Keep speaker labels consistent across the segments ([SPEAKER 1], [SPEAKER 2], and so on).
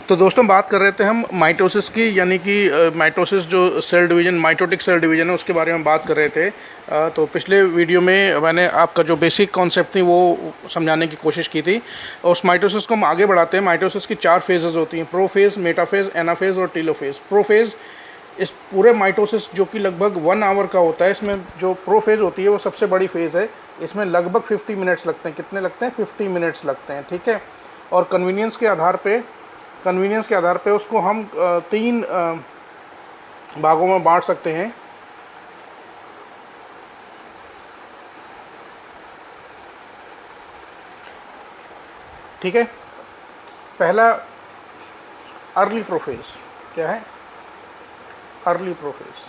[SPEAKER 1] तो दोस्तों बात कर रहे थे हम माइटोसिस की, यानी कि माइटोसिस जो cell division, mitotic cell division है, उसके बारे में बात कर रहे थे। तो पिछले वीडियो में मैंने आपका जो बेसिक कॉन्सेप्ट थी वो समझाने की कोशिश की थी। और उस माइटोसिस को हम आगे बढ़ाते हैं। माइटोसिस की 4 फेजेज़ होती हैं: प्रोफेज़, मेटाफेज़, एनाफेज़ और टीलोफेज़। प्रोफेज़ इस पूरे माइटोसिस जो कि लगभग 1 आवर का होता है, इसमें जो प्रोफेज़ होती है वो सबसे बड़ी फेज़ है। इसमें लगभग 50 मिनट्स लगते हैं। कितने लगते हैं? 50 मिनट्स लगते हैं, ठीक है। और कन्वीनियंस के आधार पे उसको हम 3 भागों में बांट सकते हैं। ठीक है, पहला अर्ली प्रोफेज। क्या है? Early prophase.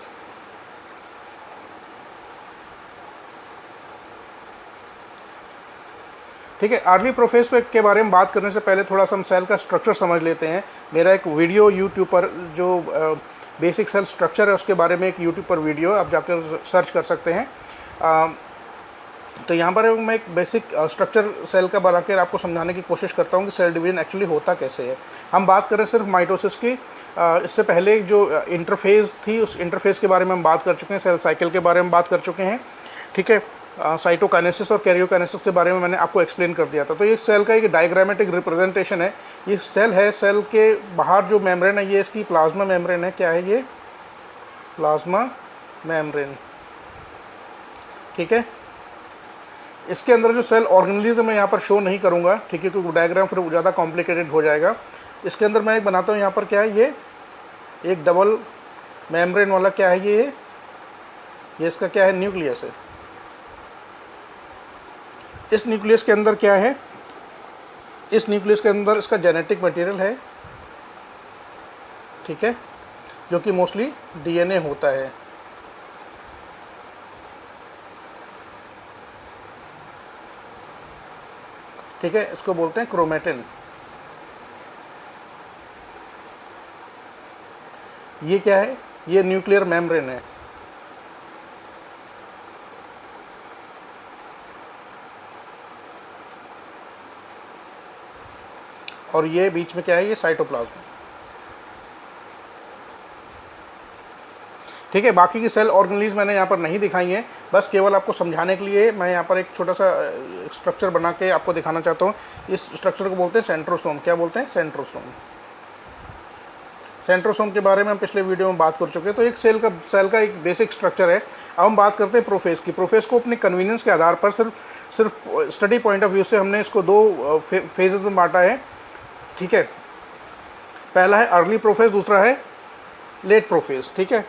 [SPEAKER 1] ठीक है, अर्ली प्रोफेज के बारे में बात करने से पहले थोड़ा सा हम सेल का स्ट्रक्चर समझ लेते हैं। मेरा एक वीडियो यूट्यूब पर जो बेसिक सेल स्ट्रक्चर है उसके बारे में एक यूट्यूब पर वीडियो आप जाकर सर्च कर सकते हैं। तो यहाँ पर मैं एक बेसिक स्ट्रक्चर सेल का बना कर आपको समझाने की कोशिश करता हूँ कि सेल डिवीजन एक्चुअली होता कैसे है। हम बात करें सिर्फ माइटोसिस की। इससे पहले जो इंटरफेज़ थी उस इंटरफेज़ के बारे में हम बात कर चुके हैं, सेल साइकिल के बारे में बात कर चुके हैं। ठीक है, साइटोकाइनेसिस और कैरियोकाइनेसिस के बारे में मैंने आपको एक्सप्लेन कर दिया था। तो ये सेल का एक डायग्रामेटिक रिप्रेजेंटेशन है। ये सेल है, सेल के बाहर जो मेम्ब्रेन है ये इसकी प्लाज्मा मेम्ब्रेन है। क्या है ये? Plasma membrane. ठीक है, इसके अंदर जो सेल ऑर्गेनेलिज्म मैं यहाँ पर शो नहीं करूँगा, ठीक है, क्योंकि डायग्राम फिर ज़्यादा कॉम्प्लिकेटेड हो जाएगा। इसके अंदर मैं एक बनाता हूँ। यहाँ पर क्या है? ये एक डबल मेम्ब्रेन वाला क्या है? ये इसका क्या है? न्यूक्लियस है। इस न्यूक्लियस के अंदर क्या है? इस न्यूक्लियस के अंदर इसका जेनेटिक मटेरियल है, ठीक है, जो कि मोस्टली डीएनए होता है। ठीक है, इसको बोलते हैं क्रोमेटिन। ये क्या है? ये न्यूक्लियर मेम्ब्रेन है। और ये बीच में क्या है? ये साइटोप्लाज्म। ठीक है, बाकी की सेल ऑर्गेनेलिज्म मैंने यहाँ पर नहीं दिखाई है, बस केवल आपको समझाने के लिए मैं यहाँ पर एक छोटा सा स्ट्रक्चर बना के आपको दिखाना चाहता हूँ। इस स्ट्रक्चर को बोलते हैं सेंट्रोसोम। क्या बोलते हैं? सेंट्रोसोम। सेंट्रोसोम के बारे में हम पिछले वीडियो में बात कर चुके हैं। तो एक सेल का एक बेसिक स्ट्रक्चर है। अब हम बात करते हैं प्रोफेज की। प्रोफेज को अपने कन्वीनियंस के आधार पर सिर्फ स्टडी पॉइंट ऑफ व्यू से हमने इसको 2 फेजेस में बांटा है। ठीक है, पहला है अर्ली प्रोफेज, दूसरा है लेट प्रोफेज। ठीक है,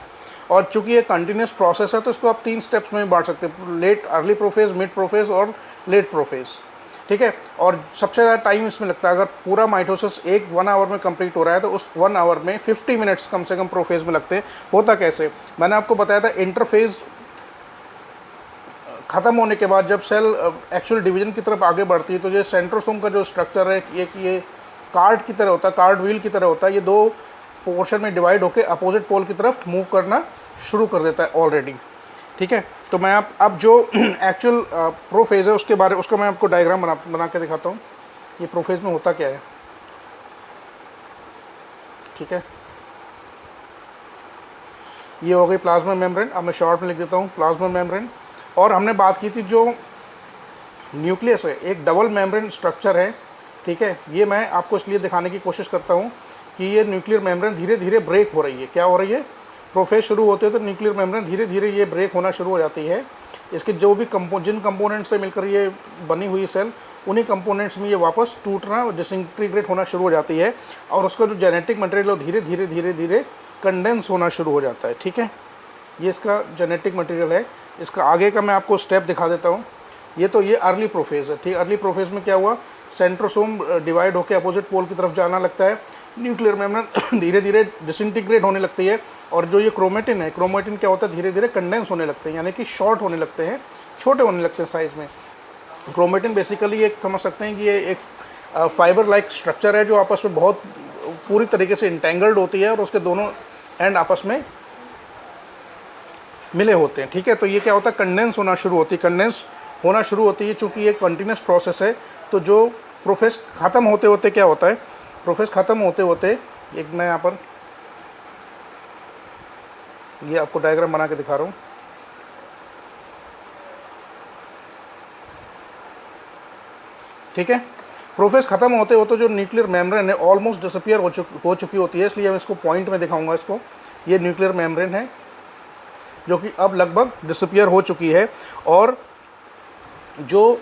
[SPEAKER 1] और चूंकि ये कंटिन्यूस प्रोसेस है तो इसको आप 3 स्टेप्स में बांट सकते हैं: late, early prophase, mid prophase और लेट प्रोफेज। ठीक है, और सबसे ज़्यादा टाइम इसमें लगता है। अगर पूरा माइटोसिस 1 आवर में कंप्लीट हो रहा है तो उस 1 आवर में 50 मिनट्स कम से कम प्रोफेज में लगते हैं। होता कैसे? मैंने आपको बताया था, इंटरफेज ख़त्म होने के बाद जब सेल एक्चुअल डिवीजन की तरफ आगे बढ़ती है तो ये सेंट्रोसोम का जो स्ट्रक्चर है एक ये कार्ड की तरह होता है, कार्ड व्हील की तरह होता है। ये 2 पोर्शन में डिवाइड होकर अपोजिट पोल की तरफ मूव करना शुरू कर देता है ऑलरेडी। ठीक है, तो मैं अब जो एक्चुअल प्रोफेज है उसका मैं आपको डायग्राम बना के दिखाता हूँ। ये प्रोफेज में होता क्या है। ठीक है, ये हो गई प्लाज्मा मेम्ब्रेन। अब मैं शॉर्ट में लिख देता हूँ प्लाज्मा मेम्ब्रेन। और हमने बात की थी जो न्यूक्लियस है एक डबल मेम्ब्रेन स्ट्रक्चर है। ठीक है, ये मैं आपको इसलिए दिखाने की कोशिश करता हूँ कि ये न्यूक्लियर मेम्ब्रेन धीरे धीरे ब्रेक हो रही है। क्या हो रही है? प्रोफेज शुरू होते हैं तो न्यूक्लियर मेम्ब्रेन धीरे धीरे ये ब्रेक होना शुरू हो जाती है। इसके जो भी जिन कंपोनेंट्स से मिलकर ये बनी हुई सेल, उन्हीं कंपोनेंट्स में ये वापस टूटना और डिसइंटीग्रेट होना शुरू हो जाती है और उसका जो जेनेटिक मटेरियल है धीरे धीरे धीरे धीरे कंडेंस होना शुरू हो जाता है। ठीक है, ये इसका जेनेटिक मटेरियल है। इसका आगे का मैं आपको स्टेप दिखा देता हूँ। ये अर्ली प्रोफेज है। ठीक, अर्ली प्रोफेज में क्या हुआ? सेंट्रोसोम डिवाइड होकर अपोजिट पोल की तरफ जाना लगता है। न्यूक्लियर मेम्ब्रेन धीरे धीरे डिसइंटीग्रेट होने लगती है और जो ये क्रोमेटिन है, क्रोमेटिन क्या होता है? धीरे धीरे कंडेंस होने लगते हैं, यानी कि शॉर्ट होने लगते हैं, छोटे होने लगते हैं साइज़ में। क्रोमेटिन बेसिकली एक समझ सकते हैं कि ये एक फाइबर लाइक स्ट्रक्चर है जो आपस में बहुत पूरी तरीके से इंटेंगल्ड होती है और उसके दोनों एंड आपस में मिले होते हैं। ठीक है, तो ये क्या होता है? कंडेंस होना शुरू होती है। चूँकि ये कंटिन्यूस प्रोसेस है तो जो प्रोसेस ख़त्म होते होते क्या होता है? प्रोफेज ख़त्म होते होते एक मैं यहाँ पर ये आपको डायग्राम बना के दिखा रहा हूँ। ठीक है, प्रोफेज ख़त्म होते होते जो न्यूक्लियर मेम्ब्रेन है ऑलमोस्ट डिसअपियर हो चुकी होती है, इसलिए मैं इसको पॉइंट में दिखाऊंगा। इसको ये न्यूक्लियर मेम्ब्रेन है जो कि अब लगभग डिसअपियर हो चुकी है, और जो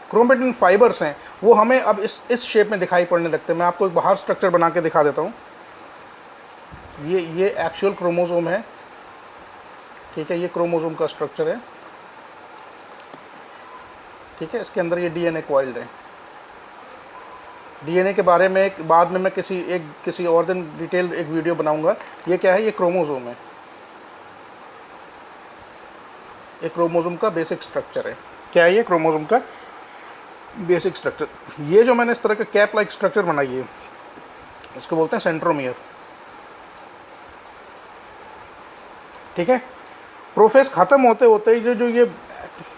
[SPEAKER 1] क्रोमेटिन फाइबर्स हैं वो हमें अब इस शेप में दिखाई पड़ने लगते हैं। मैं आपको एक बाहर स्ट्रक्चर बना के दिखा देता हूँ। ये एक्चुअल क्रोमोसोम है। ठीक है, ये क्रोमोसोम का स्ट्रक्चर है। ठीक है, इसके अंदर ये डीएनए कॉइल्ड है। डीएनए के बारे में बाद में मैं किसी और दिन डिटेल एक वीडियो बनाऊंगा। ये क्या है? ये क्रोमोसोम है। ये क्रोमोसोम का बेसिक स्ट्रक्चर है। क्या है ये? क्रोमोसोम का बेसिक स्ट्रक्चर। ये जो मैंने इस तरह का कैप लाइक स्ट्रक्चर बनाई है, इसको बोलते हैं सेंट्रोमियर। ठीक है, प्रोफेज ख़त्म होते होते जो ये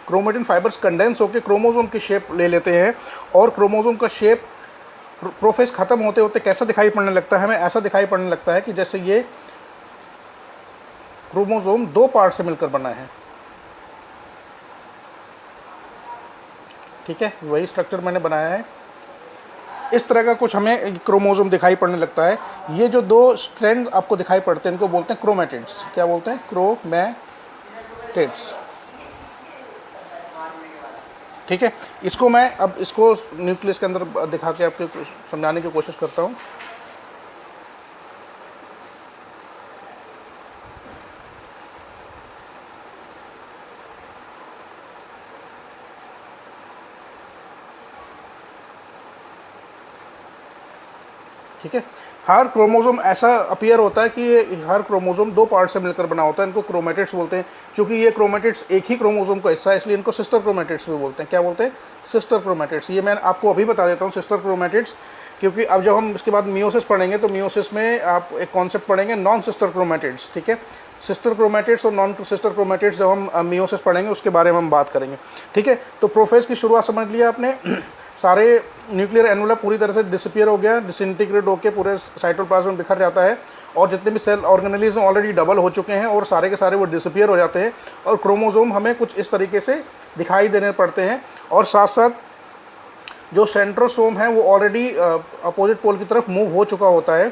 [SPEAKER 1] क्रोमेटिन फाइबर्स कंडेंस होकर क्रोमोसोम की शेप ले लेते हैं, और क्रोमोसोम का शेप प्रोफेज ख़त्म होते होते कैसा दिखाई पड़ने लगता है? हमें ऐसा दिखाई पड़ने लगता है कि जैसे ये क्रोमोसोम दो पार्ट से मिलकर बना है। ठीक है, वही स्ट्रक्चर मैंने बनाया है। इस तरह का कुछ हमें क्रोमोसोम दिखाई पड़ने लगता है। ये जो दो स्ट्रैंड आपको दिखाई पड़ते हैं इनको बोलते हैं क्रोमेटिड्स। क्या बोलते हैं? क्रोमेटिड्स। ठीक है, इसको मैं अब इसको न्यूक्लियस के अंदर दिखा के आपको समझाने की कोशिश करता हूँ। ठीक है, हर क्रोमोसोम ऐसा अपीयर होता है कि ये हर क्रोमोसोम दो पार्ट से मिलकर बना होता है। इनको क्रोमेटिड्स बोलते हैं। क्योंकि ये क्रोमेटिड्स एक ही क्रोमोसोम का हिस्सा है, इसलिए इनको सिस्टर क्रोमेटिड्स भी बोलते हैं। क्या बोलते हैं? Sister chromatids. ये मैं आपको अभी बता देता हूँ, सिस्टर क्रोमेटिड्स। क्योंकि अब जब हम इसके बाद मियोसिस पढ़ेंगे तो मियोसिस में आप एक कॉन्सेप्ट पढ़ेंगे नॉन सिस्टर क्रोमेटिड्स। ठीक है, सिस्टर क्रोमेटिड्स और नॉन सिस्टर क्रोमेटिड्स जब हम मियोसिस पढ़ेंगे उसके बारे में हम बात करेंगे। ठीक है, तो प्रोफेज की शुरुआत समझ लिया आपने। सारे न्यूक्लियर एनवलप पूरी तरह से डिसअपियर हो गया, डिसइंटीग्रेट होकर पूरे साइटोप्लाज्म में बिखर जाता है, और जितने भी सेल ऑर्गेनेलिज्म ऑलरेडी डबल हो चुके हैं और सारे के सारे वो डिसअपियर हो जाते हैं, और क्रोमोसोम हमें कुछ इस तरीके से दिखाई देने पड़ते हैं। और साथ साथ जो सेंट्रोसोम है वो ऑलरेडी अपोजिट पोल की तरफ मूव हो चुका होता है।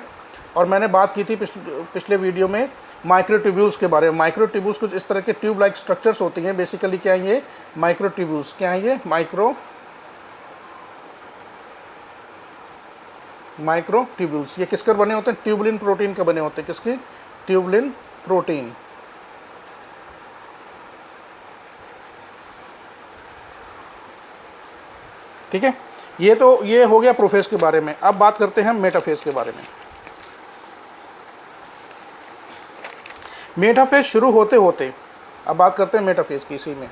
[SPEAKER 1] और मैंने बात की थी पिछले वीडियो में माइक्रोट्यूब्यूल्स के बारे में। माइक्रोट्यूब्यूल्स कुछ इस तरह के ट्यूब लाइक स्ट्रक्चर्स होती हैं। बेसिकली क्या है ये? माइक्रोट्यूब्यूल्स। क्या है ये? माइक्रोट्यूब्यूल्स। ये किसकर बने होते हैं? ट्यूबुलिन प्रोटीन के बने होते हैं। किसकी? Tubulin protein. ठीक है, ये हो गया प्रोफेज के बारे में। अब बात करते हैं मेटाफेज के बारे में। मेटाफेज शुरू होते होते अब बात करते हैं मेटाफेज की। इसी में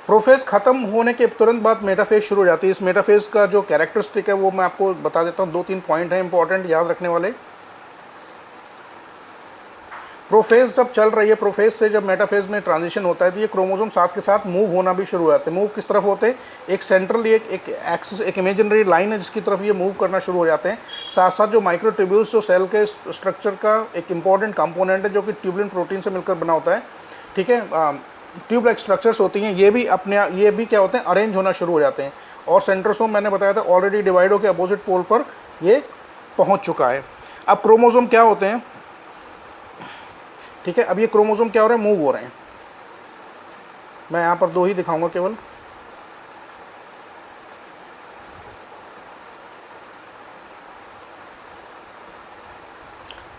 [SPEAKER 1] प्रोफेज खत्म होने के तुरंत बाद मेटाफेज शुरू हो जाती है। इस मेटाफेज का जो कैरेक्टरिस्टिक है वो मैं आपको बता देता हूँ। 2-3 पॉइंट हैं इंपॉर्टेंट याद रखने वाले। प्रोफेज जब चल रही है, प्रोफेज से जब मेटाफेज में ट्रांजिशन होता है तो ये क्रोमोसोम साथ के साथ मूव होना भी शुरू हो जाते हैं। मूव किस तरफ होते हैं? एक सेंट्रल एक एक्सिस, एक इमेजिनरी लाइन है जिसकी तरफ ये मूव करना शुरू हो जाते हैं। साथ साथ जो माइक्रोट्यूब्यूल्स जो सेल के स्ट्रक्चर का एक इंपॉर्टेंट कंपोनेंट है जो कि ट्यूबुलिन प्रोटीन से मिलकर बना होता है। ठीक है, ट्यूब लाइक स्ट्रक्चर्स होती हैं, ये भी क्या होते हैं? अरेंज होना शुरू हो जाते हैं। और सेंट्रोसोम मैंने बताया था ऑलरेडी डिवाइड होकर अपोजिट पोल पर ये पहुँच चुका है। अब क्रोमोसोम क्या होते हैं? ठीक है, अब ये क्रोमोसोम क्या हो रहे हैं? मूव हो रहे हैं। मैं यहाँ पर 2 ही दिखाऊंगा केवल।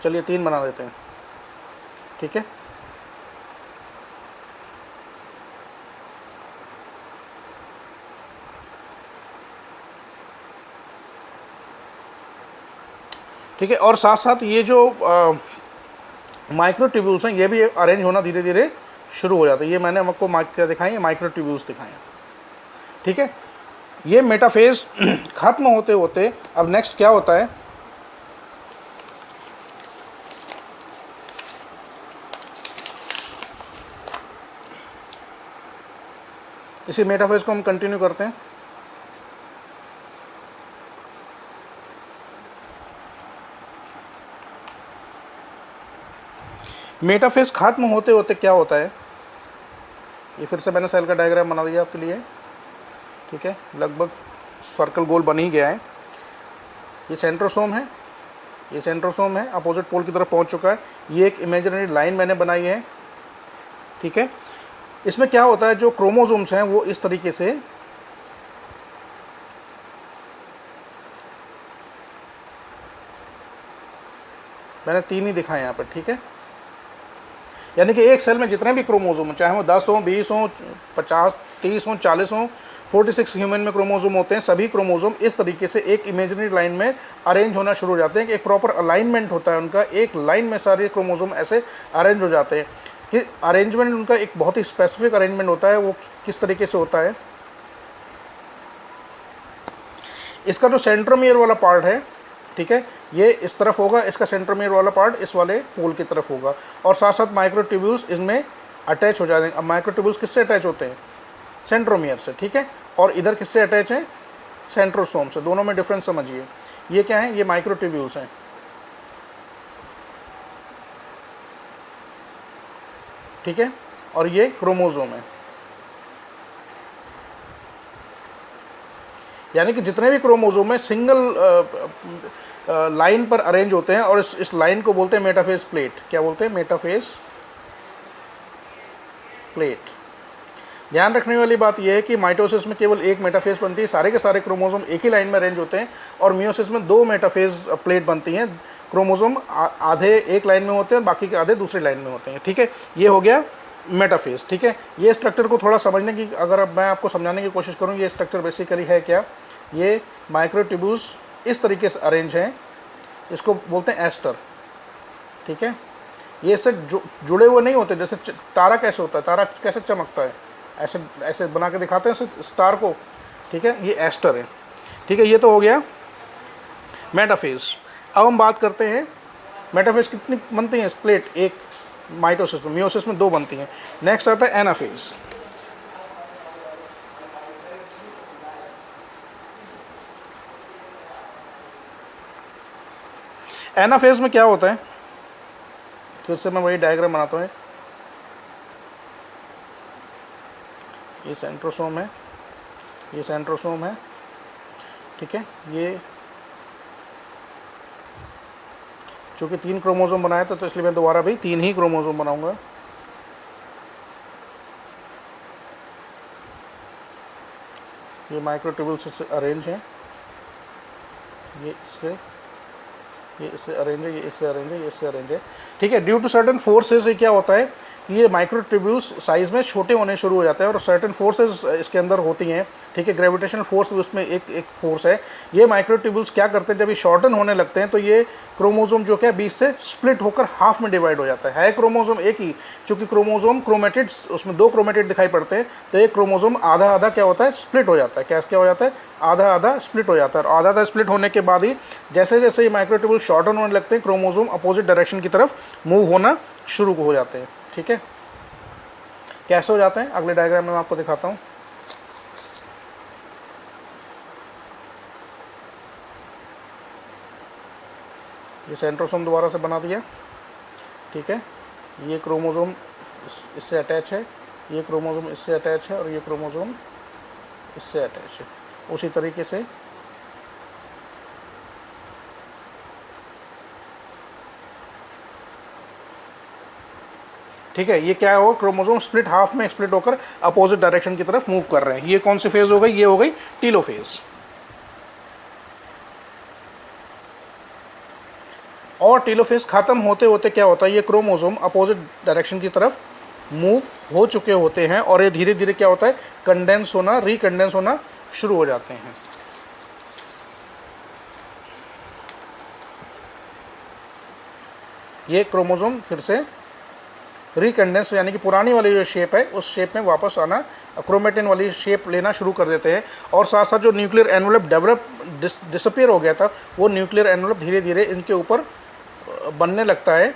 [SPEAKER 1] चलिए 3 बना देते हैं। ठीक है, ठीक है, और साथ साथ ये जो माइक्रोट्यूब्यूल्स हैं ये भी अरेंज होना धीरे धीरे शुरू हो जाता है। ये मैंने आपको क्या दिखाई है? माइक्रोट्यूब्यूल्स दिखाए हैं। ठीक है, ये मेटाफेज खत्म होते होते अब नेक्स्ट क्या होता है? इसी मेटाफेज को हम कंटिन्यू करते हैं। मेटाफेज खत्म होते होते क्या होता है, ये फिर से मैंने सेल का डायग्राम बना दिया आपके लिए, ठीक है, लगभग सर्कल गोल बन ही गया है। ये सेंट्रोसोम है, ये सेंट्रोसोम है, अपोजिट पोल की तरफ पहुंच चुका है। ये एक इमेजिनरी लाइन मैंने बनाई है, ठीक है। इसमें क्या होता है, जो क्रोमोसोम्स हैं वो इस तरीके से मैंने 3 ही दिखाए यहाँ पर, ठीक है। यानी कि एक सेल में जितने भी क्रोमोसोम, चाहे वो 10 हो, 20 हो, 50, 30 हो, 40 हो, 46 ह्यूमन में क्रोमोसोम होते हैं, सभी क्रोमोसोम इस तरीके से एक इमेजिनरी लाइन में अरेंज होना शुरू हो जाते हैं कि एक प्रॉपर अलाइनमेंट होता है उनका, एक लाइन में सारे क्रोमोसोम ऐसे अरेंज हो जाते हैं। कि अरेंजमेंट उनका एक बहुत ही स्पेसिफिक अरेंजमेंट होता है। वो किस तरीके से होता है, इसका जो सेंट्रोमियर वाला पार्ट है, ठीक है, ये इस तरफ होगा, इसका सेंट्रोमियर वाला पार्ट इस वाले पोल की तरफ होगा, और साथ साथ माइक्रोट्यूब्यूल्स इसमें अटैच हो जाते हैं। अब माइक्रोट्यूब्यूल्स किससे अटैच होते हैं, सेंट्रोमियर से, ठीक है, और इधर किससे अटैच है, सेंट्रोसोम से। दोनों में डिफरेंस समझिए। ये क्या है, ये माइक्रोट्यूब्यूल्स हैं, ठीक है, और ये क्रोमोसोम है। यानी कि जितने भी क्रोमोसोम है सिंगल लाइन पर अरेंज होते हैं, और इस लाइन को बोलते हैं मेटाफेज प्लेट। क्या बोलते हैं, मेटाफेज प्लेट। ध्यान रखने वाली बात यह है कि माइटोसिस में केवल एक मेटाफेज बनती है, सारे के सारे क्रोमोसोम एक ही लाइन में अरेंज होते हैं, और मियोसिस में 2 मेटाफेज प्लेट बनती हैं। क्रोमोसोम आधे एक लाइन में होते हैं, बाकी के आधे दूसरी लाइन में होते हैं, ठीक है। ये हो गया मेटाफेज, ठीक है। ये स्ट्रक्चर को थोड़ा समझने की, अगर अब मैं आपको समझाने की कोशिश करूँ, ये स्ट्रक्चर बेसिकली है क्या, ये माइक्रोट्यूब्यूल्स इस तरीके से अरेंज हैं, इसको बोलते हैं एस्टर, ठीक है। ये इससे जुड़े हुए नहीं होते। जैसे तारा कैसे होता है, तारा कैसे चमकता है, ऐसे ऐसे बना के दिखाते हैं स्टार को, ठीक है, ये एस्टर है, ठीक है। ये तो हो गया मेटाफेज। अब हम बात करते हैं मेटाफेज कितनी बनती हैं, स्प्लिट, एक माइटोसिस में, मियोसिस में 2 बनती हैं। नेक्स्ट आता है एनाफेज। एनाफेज में क्या होता है, फिर से मैं वही डायग्राम बनाता हूँ। ये सेंट्रोसोम है, ये सेंट्रोसोम है, ठीक है। ये चूँकि 3 क्रोमोसोम बनाए थे तो इसलिए मैं दोबारा भी 3 ही क्रोमोसोम बनाऊंगा। ये माइक्रोट्यूब्यूल्स से अरेंज हैं, ये इससे अरेंज है, ये इससे अरेंज है, ये इससे अरेंज है, ठीक है। ड्यू टू सर्टेन फोर्सेस ये क्या होता है कि ये माइक्रोट्यूब्यूल्स साइज़ में छोटे होने शुरू हो जाते हैं, और सर्टेन फोर्सेस इसके अंदर होती हैं, ठीक है। ग्रेविटेशनल फोर्स भी उसमें एक फोर्स है। ये माइक्रोट्यूब्यूल्स क्या करते हैं, जब ये शॉर्टन होने लगते हैं तो ये क्रोमोसोम जो क्या बीच से स्प्लिट होकर हाफ में डिवाइड हो जाता है क्रोमोसोम एक ही, चूँकि क्रोमोसोम क्रोमेटिड्स, उसमें 2 क्रोमेटिड दिखाई पड़ते हैं, तो एक क्रोमोसोम आधा आधा क्या होता है, स्प्लिट हो जाता है। क्या हो जाता है, आधा आधा स्प्लिट हो जाता है। और आधा आधा स्प्लिट होने के बाद ही जैसे जैसे ये माइक्रोट्यूब्यूल शॉर्टन होने लगते हैं, क्रोमोसोम अपोजिट डायरेक्शन की तरफ मूव होना शुरू हो जाते हैं, ठीक है। कैसे हो जाते हैं, अगले डायग्राम में मैं आपको दिखाता हूँ। ये सेंट्रोसोम दोबारा से बना दिया, ठीक है। ये क्रोमोसोम इससे अटैच है, ये क्रोमोसोम इससे अटैच है, और ये क्रोमोसोम इससे अटैच है। उसी तरीके से ठीक है। ये क्या हो, क्रोमोसोम स्प्लिट हाफ में स्प्लिट होकर अपोजिट डायरेक्शन की तरफ मूव कर रहे हैं। ये कौन सी फेज हो गई, ये हो गई टीलोफेज। और टीलोफेज खत्म होते होते क्या होता है, ये क्रोमोसोम अपोजिट डायरेक्शन की तरफ मूव हो चुके होते हैं, और ये धीरे धीरे क्या होता है, कंडेंस होना, रिकंडेंस होना शुरू हो जाते हैं। ये क्रोमोसोम फिर से रिकंडेंस, यानी कि पुरानी वाली जो शेप है उस शेप में वापस आना, क्रोमेटिन वाली शेप लेना शुरू कर देते हैं। और साथ साथ जो न्यूक्लियर एनवलप डेवलप डिसअपियर हो गया था, वो न्यूक्लियर एनवलप धीरे धीरे इनके ऊपर बनने लगता है,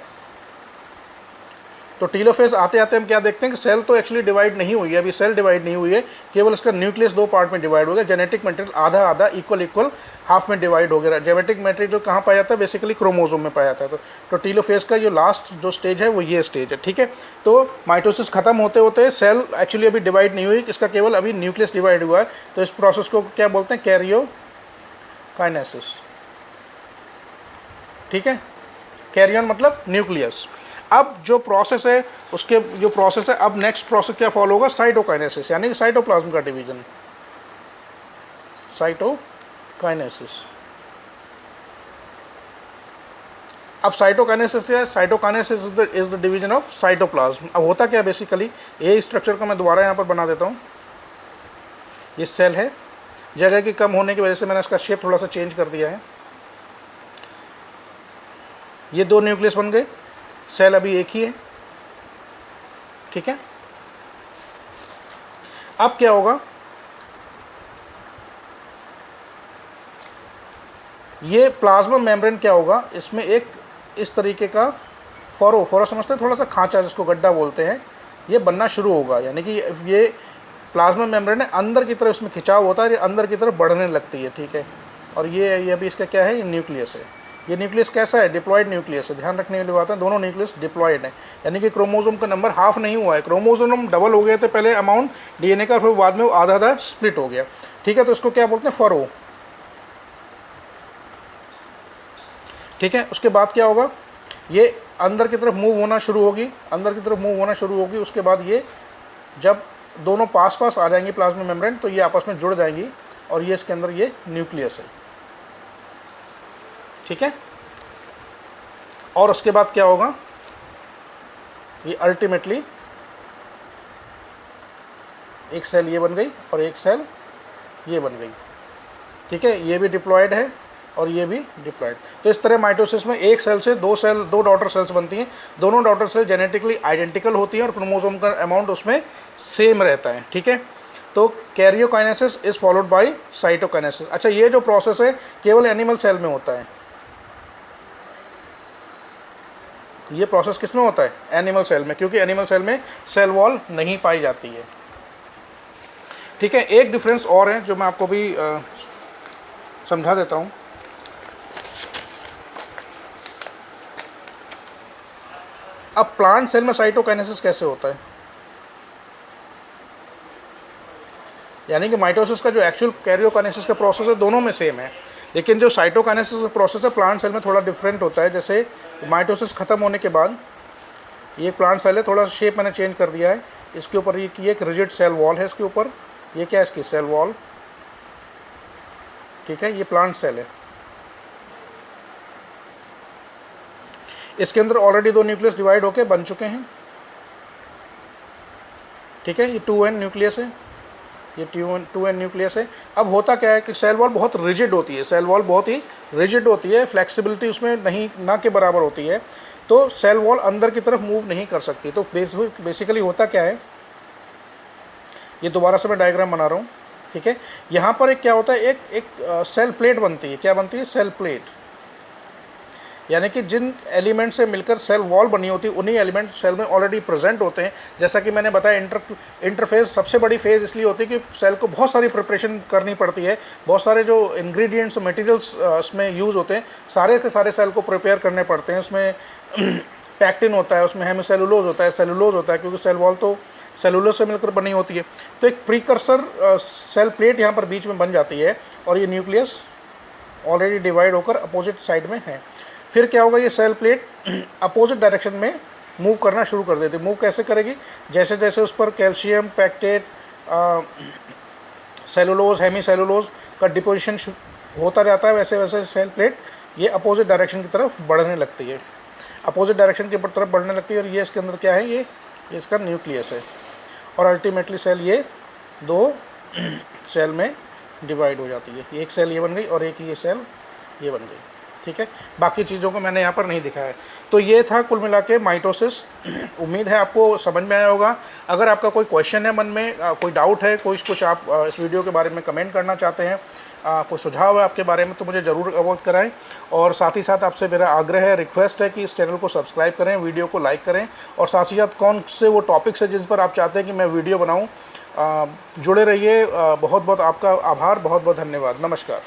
[SPEAKER 1] तो टीलोफेज आते आते हम क्या देखते हैं कि सेल तो एक्चुअली डिवाइड नहीं हुई है, अभी सेल डिवाइड नहीं हुई है, केवल इसका न्यूक्लियस दो पार्ट में डिवाइड हो गया। जेनेटिक मटेरियल आधा आधा इक्वल इक्वल हाफ में डिवाइड हो गया। जेनेटिक मटेरियल कहाँ पाया जाता है? बेसिकली क्रोमोसोम में पाया जाता है। तो टीलोफेज का जो लास्ट जो स्टेज है वो ये स्टेज है, ठीक है। तो माइटोसिस खत्म होते होते सेल एक्चुअली अभी डिवाइड नहीं हुई, इसका केवल अभी न्यूक्लियस डिवाइड हुआ है। तो इस प्रोसेस को क्या बोलते हैं? कैरियोकाइनेसिस, ठीक है। कैरियन मतलब न्यूक्लियस। अब जो प्रोसेस है उसके जो प्रोसेस है, अब नेक्स्ट प्रोसेस क्या फॉलो होगा? साइटोकाइनेसिस, यानी कि साइटोप्लाज्म का डिवीजन, साइटोकाइनेसिस। अब साइटोकाइनेसिस है, cytokinesis is the division of cytoplasm. अब होता क्या बेसिकली, ये स्ट्रक्चर को मैं दोबारा यहाँ पर बना देता हूँ। ये सेल है, जगह की कम होने की वजह से मैंने इसका शेप थोड़ा सा चेंज कर दिया है। ये दो न्यूक्लियस बन गए, सेल अभी एक ही है, ठीक है। अब क्या होगा? ये प्लाज्मा मेम्ब्रेन क्या होगा? इसमें एक इस तरीके का फोरो समझते हैं, थोड़ा सा खांचा जिसको गड्ढा बोलते हैं, ये बनना शुरू होगा। यानी कि ये प्लाज्मा मेम्ब्रेन है, अंदर की तरफ इसमें खिंचाव होता है, ये अंदर की तरफ बढ़ने लगती है, ठीक है। और ये अभी इसका क्या है? ये न्यूक्लियस है। ये न्यूक्लियस कैसा है? डिप्लॉयड न्यूक्लियस है। ध्यान रखने वाली बात है, दोनों न्यूक्लियस डिप्लॉयड है, यानी कि क्रोमोसोम का नंबर हाफ नहीं हुआ है। क्रोमोसोम डबल हो गए थे पहले अमाउंट डीएनए का, फिर बाद में वो आधा आधा स्प्लिट हो गया, ठीक है। तो इसको क्या बोलते हैं? फरो, ठीक है। उसके बाद क्या होगा? ये अंदर की तरफ मूव होना शुरू होगी, अंदर की तरफ मूव होना शुरू होगी। उसके बाद ये जब दोनों पास पास आ जाएंगी प्लाज्मा मेम्ब्रेन, तो ये आपस में जुड़ जाएंगी और ये इसके अंदर ये न्यूक्लियस है, ठीक है। और उसके बाद क्या होगा? ये अल्टीमेटली एक सेल ये बन गई और एक सेल ये बन गई, ठीक है। ये भी डिप्लॉयड है और ये भी डिप्लॉयड। तो इस तरह माइटोसिस में एक सेल से दो डॉटर सेल्स बनती हैं। दोनों डॉटर सेल जेनेटिकली आइडेंटिकल होती हैं और क्रोमोसोम का अमाउंट उसमें सेम रहता है, ठीक है। तो karyokinesis is followed by cytokinesis. अच्छा, ये जो प्रोसेस है केवल एनिमल सेल में होता है। ये प्रोसेस किस में होता है? एनिमल सेल में, क्योंकि एनिमल सेल में सेल वॉल नहीं पाई जाती है, ठीक है। एक डिफरेंस और है जो मैं आपको भी समझा देता हूँ। अब प्लांट सेल में साइटोकाइनेसिस कैसे होता है? यानी कि माइटोसिस का जो एक्चुअल कैरियोकाइनेसिस का प्रोसेस है दोनों में सेम है, लेकिन जो साइटोकाइनेसिस का प्रोसेस है प्लांट सेल में थोड़ा डिफरेंट होता है। जैसे माइटोसिस खत्म होने के बाद ये प्लांट सेल है, थोड़ा शेप मैंने चेंज कर दिया है। इसके ऊपर ये एक रिजिड सेल वॉल है, इसके ऊपर ये क्या है? इसकी सेल वॉल, ठीक है। ये प्लांट सेल है, इसके अंदर ऑलरेडी दो न्यूक्लियस डिवाइड होके बन चुके हैं, ठीक है। ये 2n न्यूक्लियस है, ये 2n न्यूक्लियस है। अब होता क्या है कि सेल वॉल बहुत रिजिड होती है, सेल वॉल बहुत ही रिजिड होती है, फ्लेक्सिबिलिटी उसमें नहीं ना के बराबर होती है, तो सेल वॉल अंदर की तरफ मूव नहीं कर सकती। तो बेसिकली होता क्या है, ये दोबारा से मैं डायग्राम बना रहा हूँ, ठीक है। यहाँ पर एक क्या होता है, एक सेल प्लेट बनती है। क्या बनती है? Cell plate. यानी कि जिन एलिमेंट से मिलकर सेल वॉल बनी होती है उन्हीं एलिमेंट सेल में ऑलरेडी प्रेजेंट होते हैं। जैसा कि मैंने बताया, इंटरफेज सबसे बड़ी फेज़ इसलिए होती है कि सेल को बहुत सारी प्रिपरेशन करनी पड़ती है, बहुत सारे जो इंग्रेडिएंट्स मटेरियल्स उसमें यूज़ होते हैं, सारे के सारे सेल को प्रिपेयर करने पड़ते हैं। उसमें पैक्टिन होता है, उसमें हेमिसेलुलोज होता है, सेलुलोज होता है, क्योंकि सेल वॉल तो सेलुलोज से मिलकर बनी होती है। तो एक प्रीकर्सर सेल प्लेट यहाँ पर बीच में बन जाती है और ये न्यूक्लियस ऑलरेडी डिवाइड होकर अपोजिट साइड में है। फिर क्या होगा, ये सेल प्लेट अपोजिट डायरेक्शन में मूव करना शुरू कर देती है। मूव कैसे करेगी? जैसे जैसे उस पर calcium, pectate, cellulose, hemicellulose का डिपोजिशन होता जाता है, वैसे वैसे सेल प्लेट ये अपोजिट डायरेक्शन की तरफ बढ़ने लगती है, अपोजिट डायरेक्शन की तरफ बढ़ने लगती है। और ये इसके अंदर क्या है, ये इसका न्यूक्लियस है। और अल्टीमेटली सेल ये दो सेल में डिवाइड हो जाती है। एक सेल ये बन गई और एक ये सेल ये बन गई। ठीक है, बाकी चीज़ों को मैंने यहाँ पर नहीं दिखाया है। तो ये था कुल मिला के माइटोसिस। उम्मीद है आपको समझ में आया होगा। अगर आपका कोई क्वेश्चन है मन में, कोई डाउट है, कुछ आप इस वीडियो के बारे में कमेंट करना चाहते हैं, कोई सुझाव है आपके बारे में, तो मुझे ज़रूर अवगत कराएं। और साथ ही साथ आपसे मेरा आग्रह है, रिक्वेस्ट है कि इस चैनल को सब्सक्राइब करें, वीडियो को लाइक करें, और साथ ही साथ कौन से वो टॉपिक्स है जिस पर आप चाहते हैं कि मैं वीडियो बनाऊँ, जुड़े रहिए। बहुत बहुत आपका आभार, बहुत बहुत धन्यवाद, नमस्कार।